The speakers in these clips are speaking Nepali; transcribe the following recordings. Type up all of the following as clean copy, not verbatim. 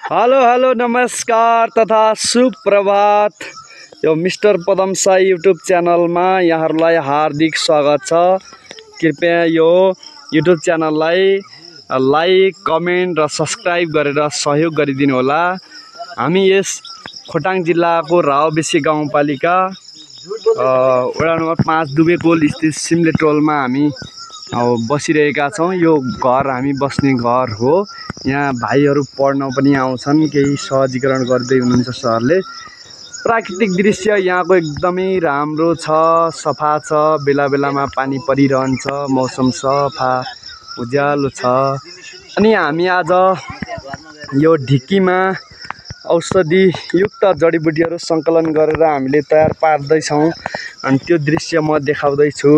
हेलो हेलो नमस्कार तथा सुप्रभात। यो मिस्टर पदम साई युट्युब च्यानलमा यहाँहरूलाई हार्दिक स्वागत छ। कृपया यो युट्युब च्यानललाई लाइक कमेन्ट र सब्स्क्राइब गरेर सहयोग गरिदिनु होला। हामी यस खोटाङ जिल्लाको रावबेसी गाउँपालिका वडा नम्बर 5 दुबेकोल स्थित सिमले टोलमा हामी बसिरहेका छौँ। यो घर हामी बस्ने घर हो। यहाँ भाइहरू पढ्न पनि आउँछन्, केही सहजीकरण गर्दै हुनुहुन्छ सरले। प्राकृतिक दृश्य यहाँको एकदमै राम्रो छ, सफा छ, बेला बेलामा पानी परिरहन्छ, मौसम सफा उज्यालो छ। अनि हामी आज यो ढिकीमा औषधि युक्त जडीबुटीहरू सङ्कलन गरेर हामीले तयार पार्दैछौँ। अनि त्यो दृश्य म देखाउँदैछु।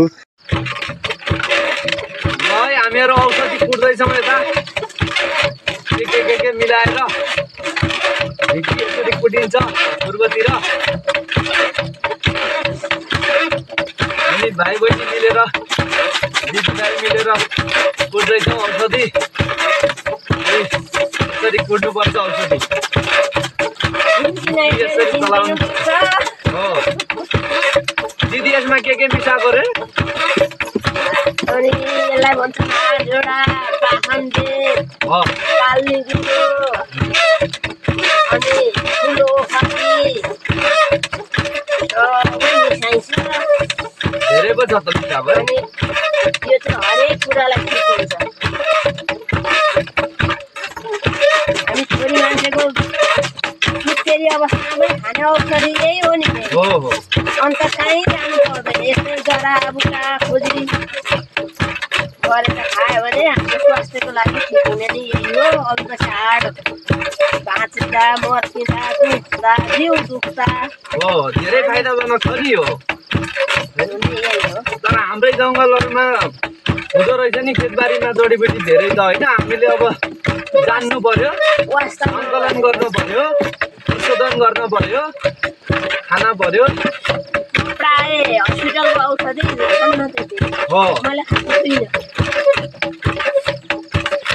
हामीहरू औषधि कुट्दैछौँ यता के मिलाएर ढिकी यसरी कुटिन्छ पूर्वतिर। हामी भाइ बहिनी मिलेर दिदीभाइ मिलेर कुट्दैछौँ औषधि। यसरी कुट्नुपर्छ औषधि, यसरी चलाउनु हो। दिदी यसमा के मिसाएको रे? अनि यसलाई भन्छ जोडा पाखनले काली गुलो अनि ठुलो खसी मिसाइन्छ। धेरै पो छ त मिसाएको। अनि यो चाहिँ हरेक कुरालाई ठिक हुन्छ। हामी छोरी मान्छेको सुत्केरी अवस्थामै खाने औषधि यही हो नि। अन्त कहीँ जानु पर्दैन। यस्तै जरा बुटा खोजरी गरेर खायो भने हाम्रो स्वास्थ्यको लागि ठिक हुने नै यही हो। अरू त हाड भाँच्दा मर्किँदा दुख्दा जिउ दुख्दा धेरै फाइदाजनक छ नि यो। तर हाम्रै जङ्गलहरूमा हुँदो रहेछ नि खेतबारीमा जडीबुटी धेरै त होइन। हामीले अब जान्नु पर्यो, सङ्कलन गर्नु पर्यो, संशोधन गर्न पर्यो, खाना पर्यो। प्राय हस्पिटलको औषधि मैले खाएको छुइनँ।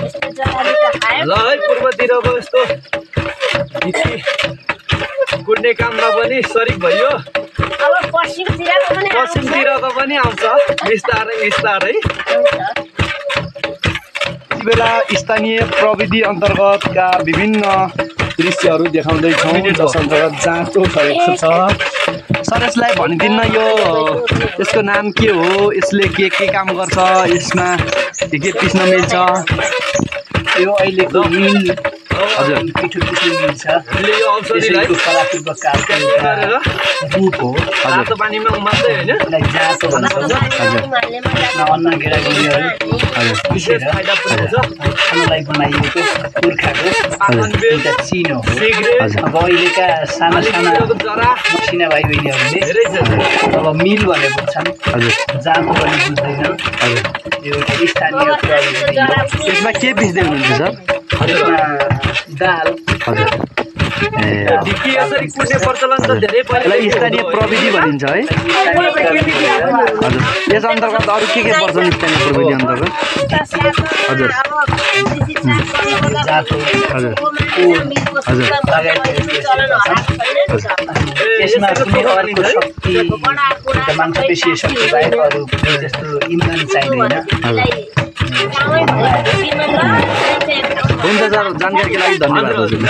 यस्तो जराबुटा खायो ल है पूर्वतिरको यस्तो ढिकी कुट्ने काममा पनि सरिक भयो। अब पश्चिमतिरको पनि आउँछ बिस्तारै बिस्तारै। यति बेला स्थानीय प्रविधि अन्तर्गतका विभिन्न दृश्यहरू देखाउँदैछौँ। जस अन्तर्गत जाँचो भएको छ। सर यसलाई भनिदिन्न यो यसको नाम के हो, यसले के काम गर्छ, यसमा के पिस्न मिल्छ? यो अहिलेको मिल हजुर पिठो पिस्नु मिल्छ। यो औषधिलाई गरेर दुध हो। तातो पानीमा उमाल्दै होइन, यसलाई जाँतो भन्छ। अन्न गेडागुडीहरू विशेष फाइदा पुग्छ। खानलाई बनाइएको पुर्खाको एउटा चिनो हो। सिगरेट अब अहिलेका साना साना जरा मसिना भाइ बहिनीहरूले धेरै छ। अब मिल भने बुझ्छन्, जाँतो पनि बुझ्दैनन्। यो एउटा स्थानीय प्रविधि। यसमा के पिस्दै हुनुहुन्छ सर? यसमा दाल ढिकी यसरी कुट्ने प्रचलन त धेरै पहिला स्थानीय प्रविधि भनिन्छ है। हजुर यस अन्तर्गत अरू के पर्छन् स्थानीय प्रविधि अन्तर्गत? हजुर यसमा कुनै अर्को शक्ति मांसपेशी शक्ति बाहेक अरू जस्तो इन्धन चाहिँदैन। हुन्छ सर, जानकारीको लागि धन्यवाद। हजुर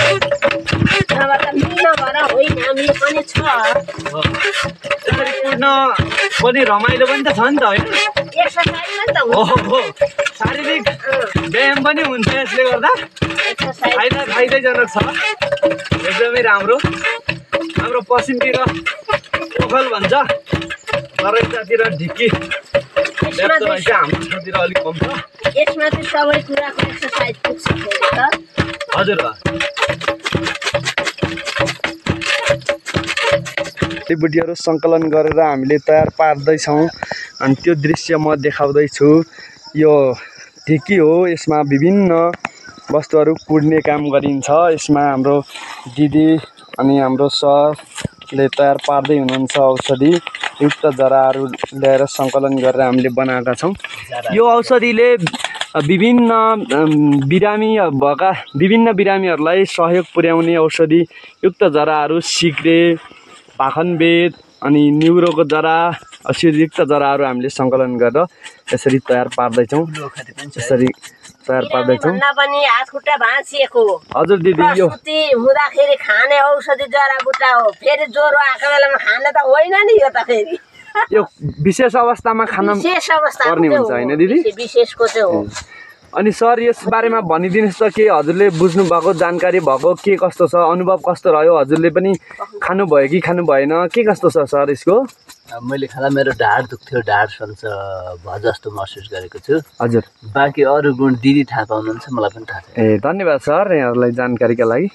यसरी कुट्न पनि रमाइलो पनि त छ नि त होइन? शारीरिक व्यायाम पनि हुन्छ यसले गर्दा। फाइदैजनक छ, एकदमै राम्रो। हाम्रो पश्चिमतिर ओखल भन्छ, तर यतातिर ढिकी व्यक्त रहेछ। हाम्रोतिर अलिक कम छ। यसमा चाहिँ सबै कुराको एक्सर्साइज पुग्छ हजुर। जडीबुटीहरू सङ्कलन गरेर हामीले तयार पार्दैछौँ। अनि त्यो दृश्य म देखाउँदैछु। यो ढिकी हो, यसमा विभिन्न वस्तुहरू कुट्ने काम गरिन्छ। यसमा हाम्रो दिदी अनि हाम्रो सरले तयार पार्दै हुनुहुन्छ। औषधि युक्त जराहरू ल्याएर सङ्कलन गरेर हामीले बनाएका छौँ। यो औषधिले विभिन्न बिरामीहरूलाई सहयोग पुर्याउने औषधियुक्त जराहरू सिक्रे, पाखनबेद अनि न्युरोको जरा, औषधियुक्त जराहरू हामीले सङ्कलन गरेर यसरी तयार पार्दैछौँ। भन्दा पनि हात खुट्टा भाँचिएको हजुर दिदी, यो प्रसुति हुँदाखेरि खाने औषधि जराबुटा हो। फेरि ज्वरो आएको बेलामा खाने त होइन नि यो त। फेरि यो विशेष अवस्थामा खान पर्ने हुन्छ होइन दिदी? विशेषको चाहिँ हो। अनि सर यस बारेमा भनिदिनुहोस् त, के हजुरले बुझ्नु भएको, जानकारी भएको के कस्तो छ, अनुभव कस्तो रह्यो? हजुरले पनि खानुभयो कि खानु भएन, के कस्तो छ सर यसको? मैले खाँदा मेरो ढाड दुख्थ्यो, ढाड सन्च भयो जस्तो महसुस गरेको छु। हजुर, बाँकी अरू गुण दिदी थाहा पाउनुहुन्छ, मलाई पनि थाहा छ। धन्यवाद सर यहाँहरूलाई जानकारीका लागि।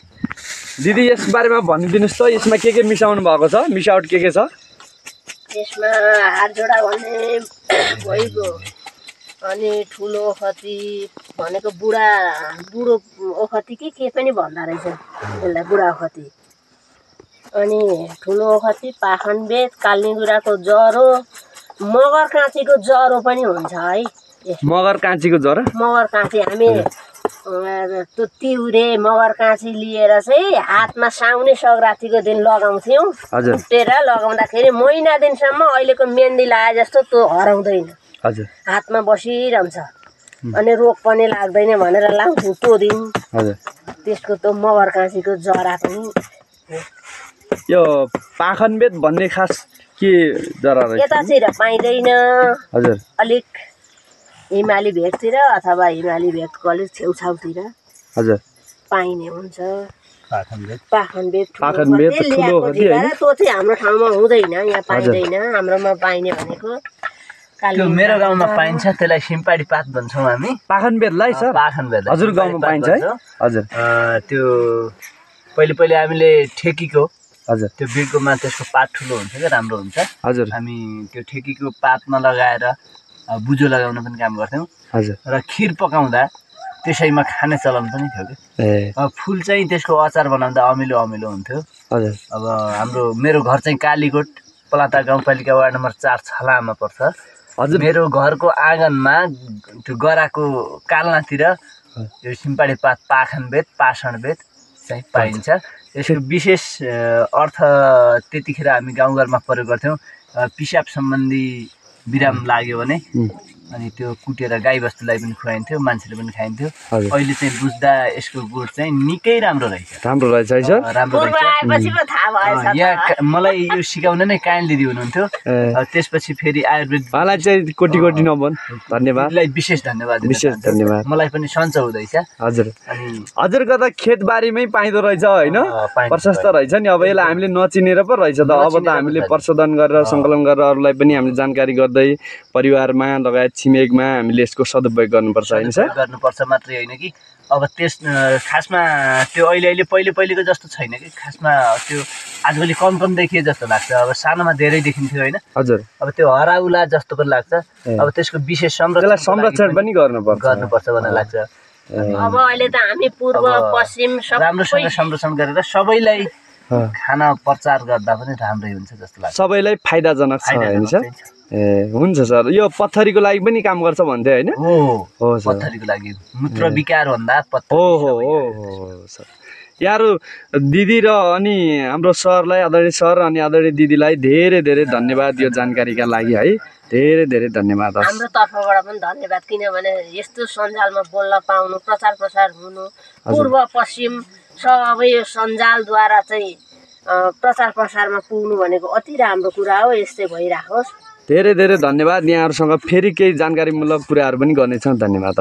दिदी यस बारेमा भनिदिनुहोस् त, यसमा के मिसाउनु भएको छ, मिसावट के छ? यसमा हातजोडा भन्ने भइगयो, अनि ठुलो ओखती भनेको बुढो ओखती के पनि भन्दा रहेछ यसलाई, बुढा ओखती। अनि ठुलो ओखती, पाखनबेद, काल्नेगुराको ज्वरो, मगर काँचीको ज्वरो पनि हुन्छ है। मगर काँचीको ज्वरो? मगर काँची हामी त्यो तिउरे मगर काँची लिएर चाहिँ हातमा साउने सङ्क्रान्तिको दिन लगाउँथ्यौँ। फुटेर लगाउँदाखेरि महिना दिनसम्म अहिलेको मेहन्दी लाए जस्तो त्यो हराउँदैन, हातमा बसिरहन्छ। अनि रोग पनि लाग्दैन भनेर लाउँथ्यौँ त्यो दिन। त्यसको त्यो मगर काँचीको जरा पनि। यो पाखनबेद भन्ने खास के जरा रहेछ? यतातिर पाइँदैन, हजुर, अलिक हिमाली भेगतिर अथवा हिमाली भेगको अलिक छेउछाउतिर हजुर पाइने हुन्छ। पाखनबेद ठुलो ओखती हैन, त्यो चाहिँ हाम्रो ठाउँमा हुँदैन, यहाँ पाइँदैन। हाम्रोमा पाइने भनेको त्यो मेरो गाउँमा पाइन्छ, त्यसलाई सिम्पाडी पात भन्छौँ हामी। पाखनबेदलाई सर? पाखनबेद हजुर गाउँमा पाइन्छ है? हजुर। त्यो पहिले हामीले ठेकीको, हजुर, त्यो बिर्कोमा त्यसको पात ठुलो हुन्छ क्या, राम्रो हुन्छ। हजुर, हामी त्यो ठेकीको पातमा लगाएर बुझो लगाउन पनि काम गर्थ्यौँ। हजुर। र खिर पकाउँदा त्यसैमा खाने चलन पनि थियो कि। फुल चाहिँ त्यसको अचार बनाउँदा अमिलो हुन्थ्यो। हजुर। अब मेरो घर चाहिँ कालीकोट, पलाता गाउँपालिका वार्ड नम्बर 4 छलामा पर्छ। हजुर। मेरो घरको आँगनमा त्यो गराको कालनातिर यो सिम्पाडी पात, पाखनबेद, पाषाणबेद चाहिँ पाइन्छ। यसको विशेष अर्थ त्यतिखेर हामी गाउँघरमा प्रयोग गर्थ्यौँ। पिसाब सम्बन्धी बिराम लाग्यो भने अनि त्यो कुटेर गाईबस्तुलाई पनि खुवाइन्थ्यो, मान्छेले पनि खाइन्थ्यो। अहिले चाहिँ बुझ्दा यसको गुण चाहिँ निकै राम्रो रहेछ। राम्रो रहेछ है सर? राम्रो रहेछ। यहाँ मलाई यो सिकाउने नै काइन्ड दिदी हुनुहुन्थ्यो। त्यसपछि फेरि आयुर्वेद मलाई चाहिँ कोटी नभन धन्यवाद, विशेष धन्यवाद, विशेष धन्यवाद। मलाई पनि सन्चो हुँदैछ। हजुर। अनि हजुरको त खेतबारीमै पाइँदो रहेछ होइन? प्रशस्त रहेछ नि। अब यसलाई हामीले नचिनेर पो रहेछ त। अब त हामीले प्रशोधन गरेर सङ्कलन गरेर अरूलाई पनि हामीले जानकारी गर्दै परिवारमा लगायत छिमेकमा हामीले यसको सदुपयोग गर्नुपर्छ होइन सर? गर्नुपर्छ मात्रै होइन कि अब त्यस खासमा त्यो पहिलेको जस्तो छैन कि। खासमा त्यो आजकल कम देखिए जस्तो लाग्छ। अब सानोमा धेरै देखिन्थ्यो होइन? हजुर। अब त्यो हराउला जस्तो पनि लाग्छ। अब त्यसको विशेष संरक्षण पनि गर्नुपर्छ भन्ने लाग्छ। अब अहिले त हामी पूर्व पश्चिम राम्रोसँग संरक्षण गरेर सबैलाई खाना प्रचार गर्दा पनि राम्रै हुन्छ जस्तो लाग्छ। सबैलाई फाइदाजनक छ होइन सर? हुन्छ सर। यो पत्थरीको लागि पनि काम गर्छ भन्थे होइन? हो पत्थरीको लागि मूत्र विकार भन्दा हो सर। यारो दिदी र अनि हाम्रो सरलाई, आदरणीय सर अनि आदरणीय दिदीलाई धेरै धेरै धन्यवाद यो जानकारीका लागि है। धेरै धन्यवाद। हाम्रो तर्फबाट पनि धन्यवाद, किनभने यस्तो सञ्जालमा बोल्न पाउनु, प्रचार प्रसार हुनु, पूर्व पश्चिम सबै सञ्जालद्वारा चाहिँ प्रचार प्रसारमा पुग्नु भनेको अति राम्रो कुरा हो। यस्तै भइराखोस्। धेरै धन्यवाद। यहाँहरूसँग फेरि केही जानकारीमूलक कुराहरू पनि गर्नेछौँ। धन्यवाद।